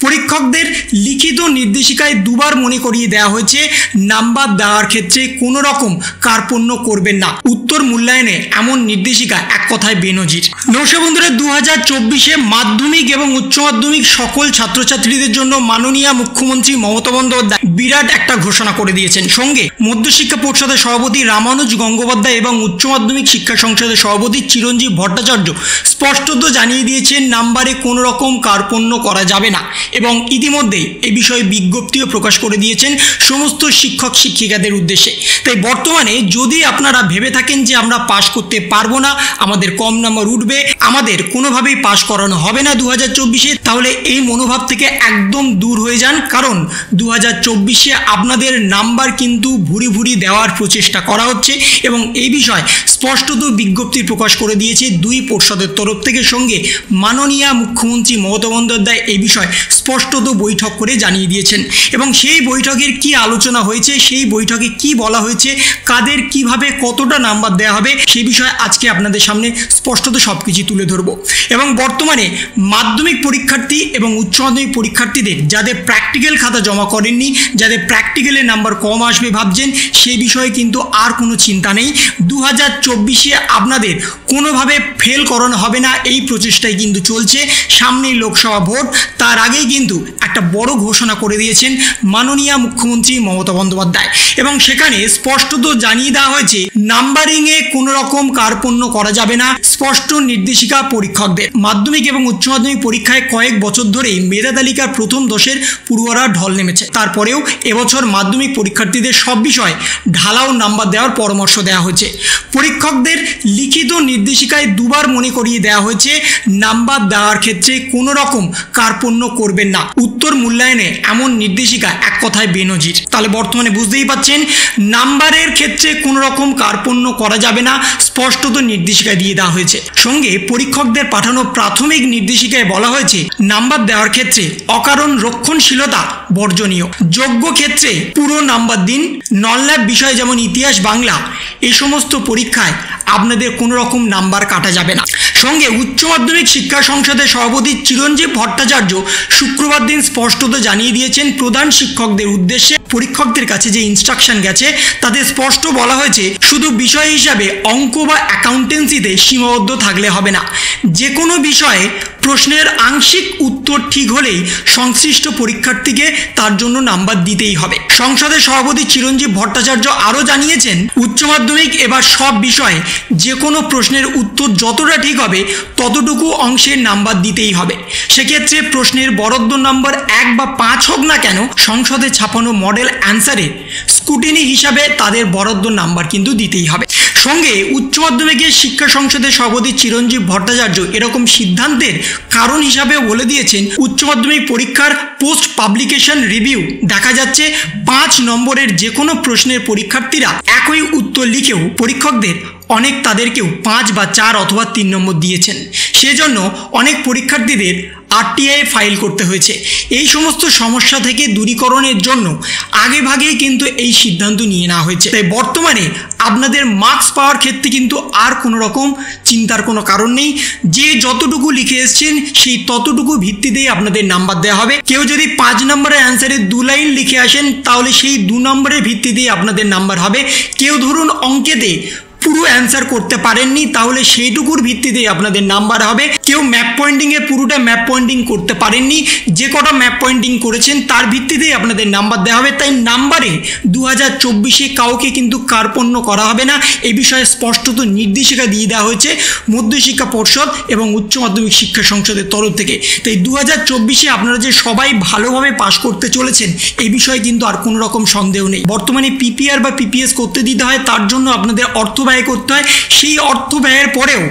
পরীক্ষকদের লিখিত নির্দেশিকায় দুবার মনে করিয়ে দেওয়া হয়েছে নাম্বার দেওয়ার ক্ষেত্রে কোনো রকম কার্পণ্য করবেন না। উত্তর মূল্যায়নে এমন নির্দেশিকা এক কথায় বেনজির। নমস্কার বন্ধুরা, 2024-এ মাধ্যমিক এবং উচ্চ মাধ্যমিক সকল ছাত্রছাত্রীদের জন্য মাননীয় মুখ্যমন্ত্রী মমতা বন্দ্যোপাধ্যায় বিরাট একটা ঘোষণা করে দিয়েছেন। সঙ্গে মধ্যশিক্ষা পর্ষদের সভাপতি রামানুজ গঙ্গোপাধ্যায় এবং উচ্চ মাধ্যমিক শিক্ষা সংসদের সভাপতি চিরঞ্জীব ভট্টাচার্য স্পষ্টত জানিয়ে দিয়েছেন নাম্বারে কোনো রকম কার্পণ্য করা যাবে না এবং ইতিমধ্যে এ বিষয়ে বিজ্ঞপ্তিও প্রকাশ করে দিয়েছেন সমস্ত শিক্ষক শিক্ষিকাদের উদ্দেশ্যে। তাই বর্তমানে যদি আপনারা ভেবে থাকেন যে আমরা পাশ করতে পারবো না, আমাদের কম নাম্বার উঠবে, আমাদের কোনোভাবেই পাশ করানো হবে না 2024-এ, তাহলে এই মনোভাব থেকে একদম দূর হয়ে যান। কারণ 2024-এ আপনাদের নাম্বার কিন্তু ভুরি ভুরি দেওয়ার প্রচেষ্টা করা হচ্ছে এবং এই বিষয়ে স্পষ্টত বিজ্ঞপ্তি প্রকাশ করে দিয়েছে দুই পর্ষদের তরফ থেকে। সঙ্গে মাননীয় মুখ্যমন্ত্রী মমতা বন্দ্যোপাধ্যায় এই বিষয়ে স্পষ্টত বৈঠক করে জানিয়ে দিয়েছেন এবং সেই বৈঠকের কি আলোচনা হয়েছে, সেই বৈঠকে কি বলা হয়েছে, কাদের কিভাবে কতটা নাম্বার দেওয়া হবে, সেই বিষয়ে আজকে আপনাদের সামনে স্পষ্টত সবকিছু তুলে ধরবো। এবং বর্তমানে মাধ্যমিক পরীক্ষার্থী এবং উচ্চ মাধ্যমিক পরীক্ষার্থীদের যাদের প্র্যাকটিক্যাল খাতা জমা করেননি, যাদের প্র্যাকটিক্যালের নাম্বার কম আসবে ভাবছেন, সেই বিষয়ে কিন্তু আর কোনো চিন্তা নেই। 2024-এ আপনাদের কোনোভাবে ফেল করানো হবে না, এই প্রচেষ্টাই কিন্তু চলছে। সামনেই লোকসভা ভোট, তার আগেই কিন্তু একটা বড় ঘোষণা করে দিয়েছেন মাননীয় মুখ্যমন্ত্রী মমতা বন্দ্যোপাধ্যায় এবং সেখানে স্পষ্টত জানিয়ে দেওয়া হয়েছে নাম্বারিংয়ে কোনো রকম কার্পণ্য করা যাবে না। স্পষ্ট নির্দেশিকা পরীক্ষকদের। মাধ্যমিক এবং উচ্চ মাধ্যমিক পরীক্ষায় কয়েক বছর ধরেই মেধা তালিকার প্রথম 10-এর পড়ুয়ারা ঢল নেমেছে। তারপরেও এবছর মাধ্যমিক পরীক্ষার্থীদের সব বিষয়ে ঢালাও নাম্বার দেওয়ার পরামর্শ দেওয়া হয়েছে। পরীক্ষকদের লিখিত নির্দেশিকায় দুবার মনে করিয়ে দেওয়া হয়েছে নাম্বার দেওয়ার ক্ষেত্রে কোনো রকম কার্পণ্য করবেন না। উত্তর মূল্যায়নে এমন নির্দেশিকা এক কথায় বেনজির। তাহলে বর্তমানে বুঝতেই পাচ্ছেন নাম্বারের ক্ষেত্রে কোনো রকম কার্পণ্য করা যাবে না, স্পষ্টত নির্দেশিকা দিয়ে দেওয়া হয়েছে। সঙ্গে পরীক্ষকদের পাঠানো প্রাথমিক নির্দেশিকায় বলা হয়েছে নাম্বার দেওয়ার ক্ষেত্রে অকারণ রক্ষণশীলতা বর্জনীয়। যোগ্য ক্ষেত্রে পুরো নাম্বার দিন। নন ল্যাব বিষয় যেমন ইতিহাস, বাংলা, এই সমস্ত পরীক্ষায় আপনাদের কোনো রকম নাম্বার কাটা যাবে না। সঙ্গে উচ্চ মাধ্যমিক শিক্ষা সংসদের সভাপতি চিরঞ্জীব ভট্টাচার্য শুক্রবার দিন স্পষ্টত জানিয়ে দিয়েছেন প্রধান শিক্ষকদের উদ্দেশ্যে পরীক্ষকদের কাছে যে ইনস্ট্রাকশন গেছে তাতে স্পষ্ট বলা হয়েছে শুধু বিষয় হিসাবে অঙ্ক বা অ্যাকাউন্টেন্সিতে সীমাবদ্ধ থাকলে হবে না। যে কোনো বিষয়ে প্রশ্নের আংশিক উত্তর ঠিক হলেই সংশ্লিষ্ট পরীক্ষার্থীকে তার জন্য নাম্বার দিতেই হবে। সংসদের সভাপতি চিরঞ্জীব ভট্টাচার্য আরও জানিয়েছেন উচ্চ মাধ্যমিক এবার সব বিষয়ে যে কোনো প্রশ্নের উত্তর যতটা ঠিক হবে ততটুকু অংশের নাম্বার দিতেই হবে। সেক্ষেত্রে প্রশ্নের বরাদ্দ নম্বর 1 বা 5 হোক না কেন, সংসদে ছাপানো মডেল অ্যান্সারে স্কুটিনি হিসাবে তাদের বরাদ্দ নাম্বার কিন্তু দিতেই হবে। সঙ্গে উচ্চ মাধ্যমিকের শিক্ষা সংসদের সভাপতি চিরঞ্জীব ভট্টাচার্য এরকম সিদ্ধান্তের কারণ হিসাবে বলে দিয়েছেন উচ্চ মাধ্যমিক পরীক্ষার পোস্ট পাবলিকেশন রিভিউ দেখা যাচ্ছে 5 নম্বরের যে কোনো প্রশ্নের পরীক্ষার্থীরা একই উত্তর লিখেও পরীক্ষকদের অনেক তাদেরকেও 5 বা 4 অথবা 3 নম্বর দিয়েছেন। সেজন্য অনেক পরীক্ষার্থীদের RTI ফাইল করতে হয়েছে। এই সমস্ত সমস্যা থেকে দূরীকরণের জন্য আগেভাগেই কিন্তু এই সিদ্ধান্ত নিয়ে নেওয়া হয়েছে। তাই বর্তমানে আপনাদের মার্কস পাওয়ার ক্ষেত্রে কিন্তু আর কোনো রকম চিন্তার কোনো কারণ নেই। যে যতটুকু লিখে এসছেন সেই ততটুকু ভিত্তিতেই আপনাদের নাম্বার দেওয়া হবে। কেউ যদি 5 নম্বরের অ্যান্সারে 2 লাইন লিখে আসেন তাহলে সেই 2 নম্বরের ভিত্তিতেই আপনাদের নাম্বার হবে। কেউ ধরুন অঙ্কেতে পুরো অ্যান্সার করতে পারেননি তাহলে সেইটুকুর ভিত্তিতেই আপনাদের নাম্বার হবে। কেউ ম্যাপ পয়েন্টিংয়ে পুরোটা ম্যাপ পয়েন্টিং করতে পারেননি, যে কটা ম্যাপ পয়েন্টিং করেছেন তার ভিত্তিতেই আপনাদের নাম্বার দেওয়া হবে। তাই নাম্বারে 2024-এ কাউকে কিন্তু কার্পণ্য করা হবে না, এই বিষয়ে স্পষ্টত নির্দেশিকা দিয়ে দেওয়া হয়েছে মধ্যশিক্ষা পর্ষদ এবং উচ্চ মাধ্যমিক শিক্ষা সংসদের তরফ থেকে। তাই 2024-এ আপনারা যে সবাই ভালোভাবে পাশ করতে চলেছেন এই বিষয়ে কিন্তু আর কোনো রকম সন্দেহ নেই। বর্তমানে PPR বা PPS করতে দিতে হয়, তার জন্য আপনাদের অর্থ ব্যয় করতে হয়। সেই অর্থ ব্যয়ের পরেও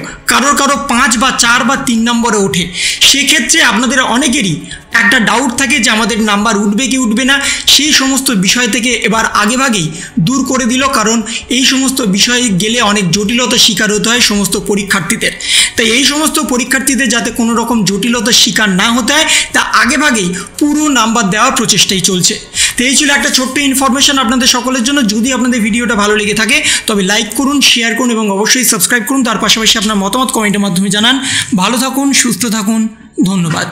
কারো 5 বা 4 বা 3 নম্বরে ওঠে। সেক্ষেত্রে আপনাদের অনেকেরই একটা ডাউট থাকে যে আমাদের নাম্বার উঠবে কি উঠবে না। সেই সমস্ত বিষয় থেকে এবার আগেভাগেই দূর করে দিল, কারণ এই সমস্ত বিষয়ে গেলে অনেক জটিলতার শিকার হতে হয় সমস্ত পরীক্ষার্থীদের। তাই এই সমস্ত পরীক্ষার্থীদের যাতে কোনো রকম জটিলতার শিকার না হতে হয় তা আগেভাগেই পুরো নাম্বার দেওয়ার প্রচেষ্টাই চলছে। তো এই ছিল একটা ছোট্ট ইনফরমেশন আপনাদের সকলের জন্য। যদি আপনাদের ভিডিওটা ভালো লেগে থাকে তবে লাইক করুন, শেয়ার করুন এবং অবশ্যই সাবস্ক্রাইব করুন। তার পাশাপাশি আপনার মতামত কমেন্টের মাধ্যমে জানান। ভালো থাকুন, সুস্থ থাকুন, ধন্যবাদ।